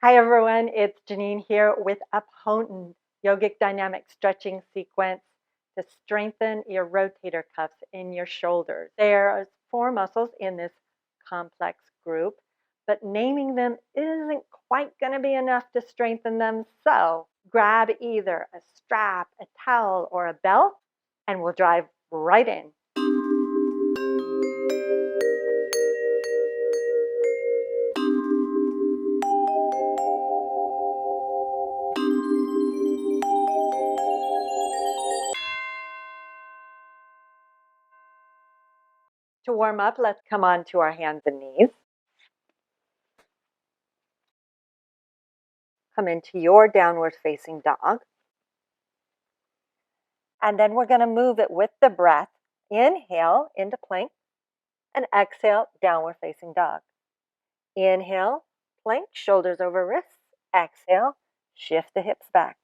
Hi everyone, it's Genene here with a potent yogic dynamic stretching sequence to strengthen your rotator cuffs in your shoulders. There are 4 muscles in this complex group, but naming them isn't quite going to be enough to strengthen them. So grab either a strap, a towel, or a belt, and we'll dive right in. To warm up, let's come on to our hands and knees. Come into your downward facing dog. And then we're going to move it with the breath. Inhale into plank and exhale, downward facing dog. Inhale, plank, shoulders over wrists. Exhale, shift the hips back.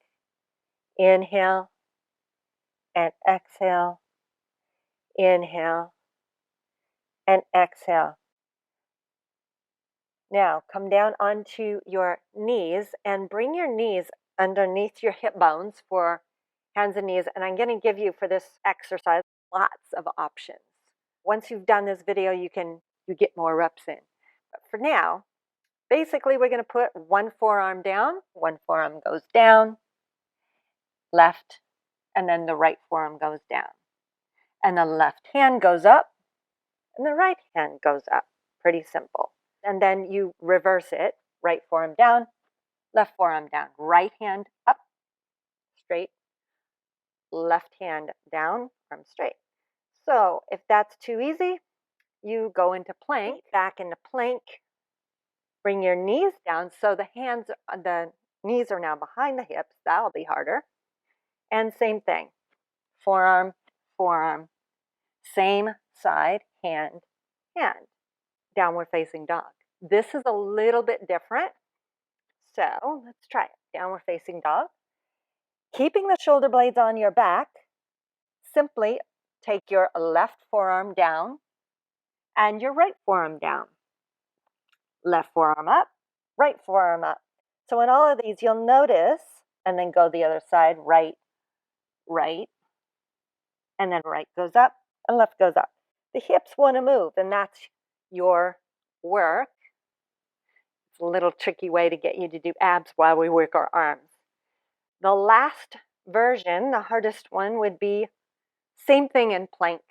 Inhale and exhale. Inhale and exhale. Now come down onto your knees and bring your knees underneath your hip bones for hands and knees. And I'm going to give you for this exercise lots of options. Once you've done this video, you get more reps in. But for now, basically we're going to put one forearm down, one forearm goes down, left, and then the right forearm goes down. And the left hand goes up, and the right hand goes up. Pretty simple. And then you reverse it, right forearm down, left forearm down, right hand up, straight, left hand down, arm straight. So if that's too easy, you go into plank, back into plank, bring your knees down so the knees are now behind the hips. That'll be harder. And same thing, forearm, forearm, same side, hand, hand, downward facing dog. This is a little bit different. So let's try it. Downward facing dog. Keeping the shoulder blades on your back, simply take your left forearm down and your right forearm down. Left forearm up, right forearm up. So in all of these, you'll notice, and then go the other side, right, right, and then right goes up and left goes up. The hips want to move, and that's your work. It's a little tricky way to get you to do abs while we work our arms. The last version, the hardest one, would be same thing in plank.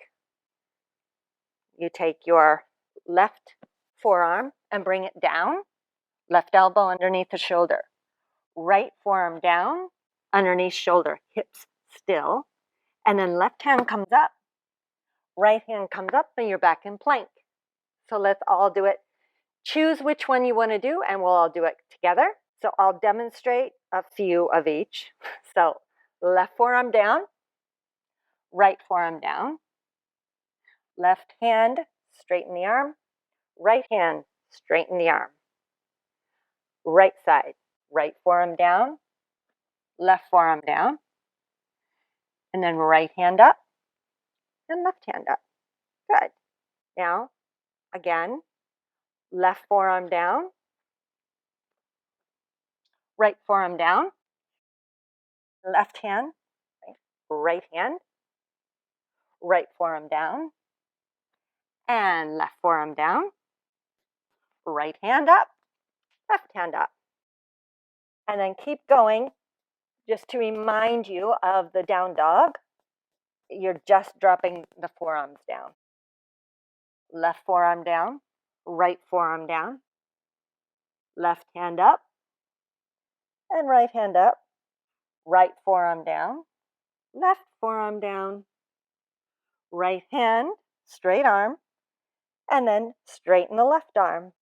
You take your left forearm and bring it down, left elbow underneath the shoulder, right forearm down, underneath shoulder, hips still, and then left hand comes up, right hand comes up, and you're back in plank. So let's all do it. Choose which one you want to do, and we'll all do it together. So I'll demonstrate a few of each. So left forearm down, right forearm down, left hand, straighten the arm, right hand, straighten the arm. Right side, right forearm down, left forearm down, and then right hand up and left hand up. Good. Now, again, left forearm down, right forearm down, left hand, right hand, right forearm down, and left forearm down, right hand up, left hand up. And then keep going. Just to remind you of the down dog, you're just dropping the forearms down. Left forearm down, right forearm down, left hand up, and right hand up, right forearm down, left forearm down, right hand, straight arm, and then straighten the left arm.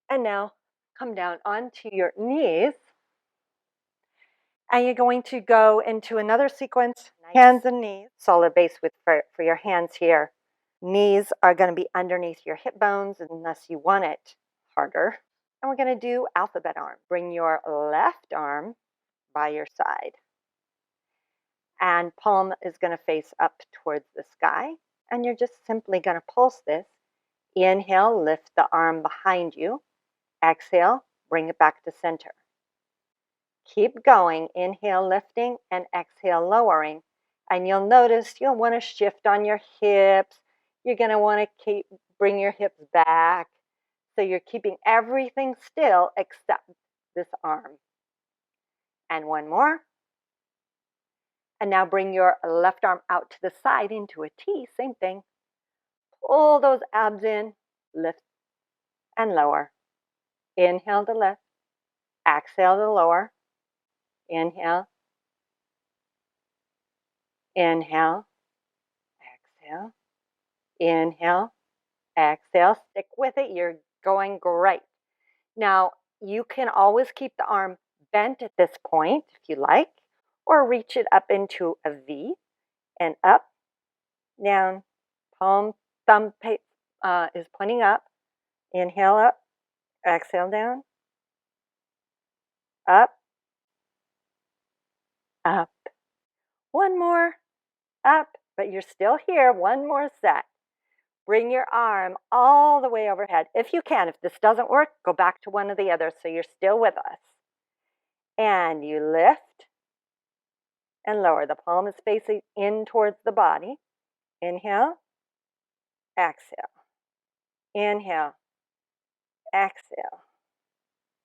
And now come down onto your knees. And you're going to go into another sequence, hands and knees, solid base for your hands here. Knees are going to be underneath your hip bones unless you want it harder. And we're going to do alphabet arm. Bring your left arm by your side. And palm is going to face up towards the sky. And you're just simply going to pulse this. Inhale, lift the arm behind you. Exhale, bring it back to center. Keep going. Inhale, lifting, and exhale, lowering. And you'll notice you'll want to shift on your hips. You're going to want to bring your hips back. So you're keeping everything still except this arm. And one more. And now bring your left arm out to the side into a T. Same thing. Pull those abs in. Lift and lower. Inhale to lift. Exhale to lower. Inhale. Inhale. Exhale. Inhale. Exhale. Stick with it. You're going great. Now, you can always keep the arm bent at this point if you like, or reach it up into a V and up, down, palm, thumb is pointing up. Inhale up. Exhale down. Up. Up. One more. Up. But you're still here. One more set. Bring your arm all the way overhead. If you can. If this doesn't work, go back to one of the others so you're still with us. And you lift and lower. The palm is facing in towards the body. Inhale. Exhale. Inhale. Exhale.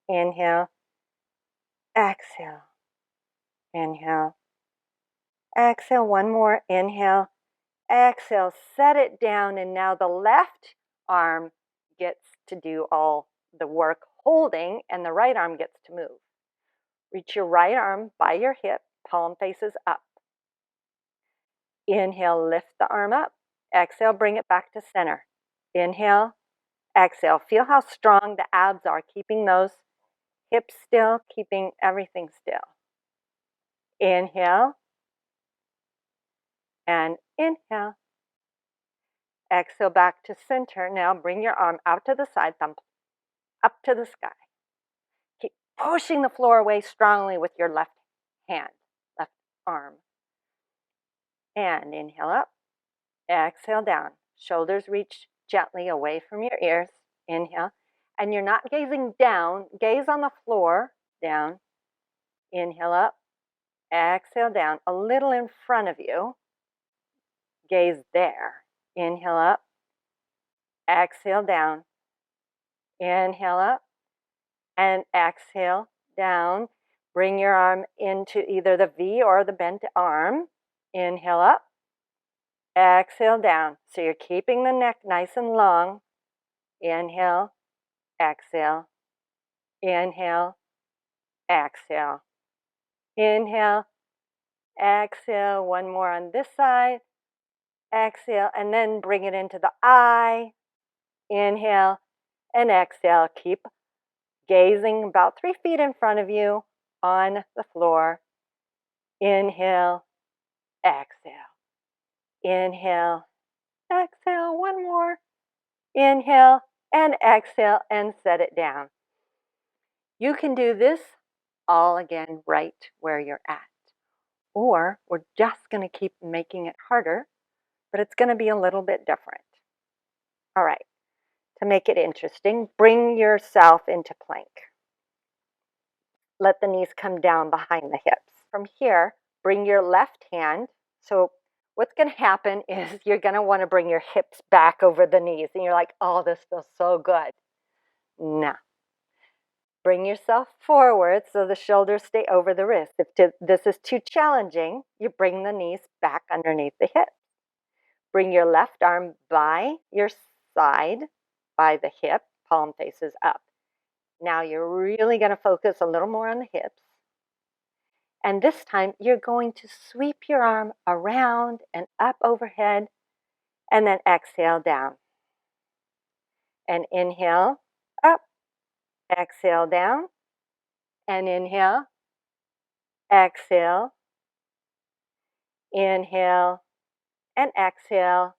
Inhale. Exhale. Inhale. Exhale. One more. Inhale. Exhale. Set it down. And now the left arm gets to do all the work holding, and the right arm gets to move. Reach your right arm by your hip. Palm faces up. Inhale. Lift the arm up. Exhale. Bring it back to center. Inhale. Exhale. Feel how strong the abs are, keeping those hips still, keeping everything still. Inhale. And inhale. Exhale back to center. Now bring your arm out to the side, thumb up to the sky. Keep pushing the floor away strongly with your left hand, left arm. And inhale up. Exhale down. Shoulders reach gently away from your ears. Inhale. And you're not gazing down. Gaze on the floor. Down. Inhale up. Exhale down. A little in front of you. Gaze there. Inhale up. Exhale down. Inhale up. And exhale down. Bring your arm into either the V or the bent arm. Inhale up. Exhale down. So you're keeping the neck nice and long. Inhale. Exhale. Inhale. Exhale. Inhale. Exhale. One more on this side. Exhale. And then bring it into the eye. Inhale. And exhale. Keep gazing about 3 feet in front of you on the floor. Inhale. Exhale. Inhale. Exhale. One more. Inhale and exhale and set it down. You can do this all again right where you're at. Or we're just going to keep making it harder, but it's going to be a little bit different. All right. To make it interesting, bring yourself into plank. Let the knees come down behind the hips. From here, bring your left hand. So what's going to happen is you're going to want to bring your hips back over the knees. And you're like, oh, this feels so good. No. Bring yourself forward so the shoulders stay over the wrist. If this is too challenging, you bring the knees back underneath the hips. Bring your left arm by your side, by the hip, palm faces up. Now you're really going to focus a little more on the hips. And this time you're going to sweep your arm around and up overhead and then exhale down. And inhale, up, exhale down, and inhale, exhale, inhale, and exhale,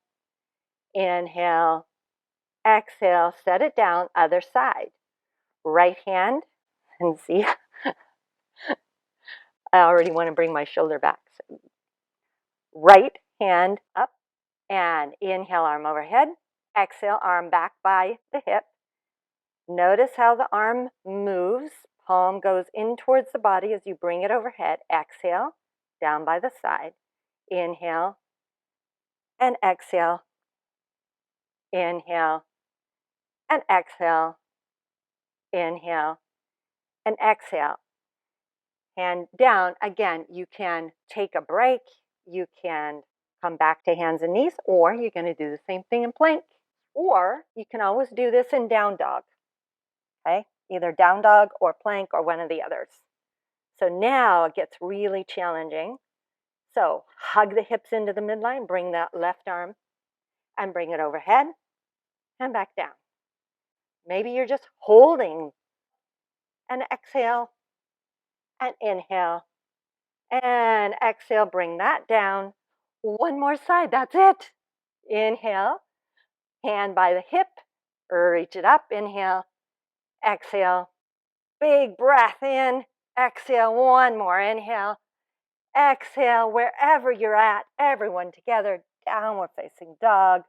inhale, exhale. Set it down, other side. Right hand, and see, I already want to bring my shoulder back. So right hand up, and inhale, arm overhead. Exhale, arm back by the hip. Notice how the arm moves. Palm goes in towards the body as you bring it overhead. Exhale, down by the side. Inhale and exhale. Inhale and exhale. Inhale and exhale. Hand down. Again, you can take a break. You can come back to hands and knees, or you're going to do the same thing in plank. Or you can always do this in down dog. Okay? Either down dog or plank or one of the others. So now it gets really challenging. So hug the hips into the midline, bring that left arm and bring it overhead and back down. Maybe you're just holding and exhale and inhale and exhale, bring that down. One more side, that's it. Inhale, hand by the hip, reach it up, inhale, exhale, big breath in, exhale, one more, inhale, exhale, wherever you're at, everyone together, downward facing dog.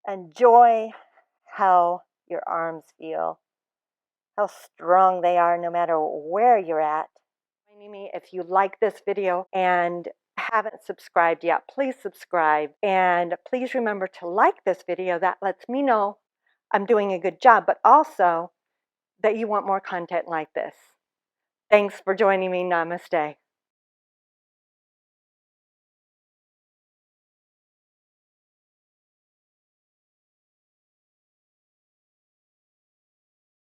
Enjoy how your arms feel, how strong they are no matter where you're at. Joining me, if you like this video and haven't subscribed yet, please subscribe. And please remember to like this video. That lets me know I'm doing a good job, but also that you want more content like this. Thanks for joining me. Namaste.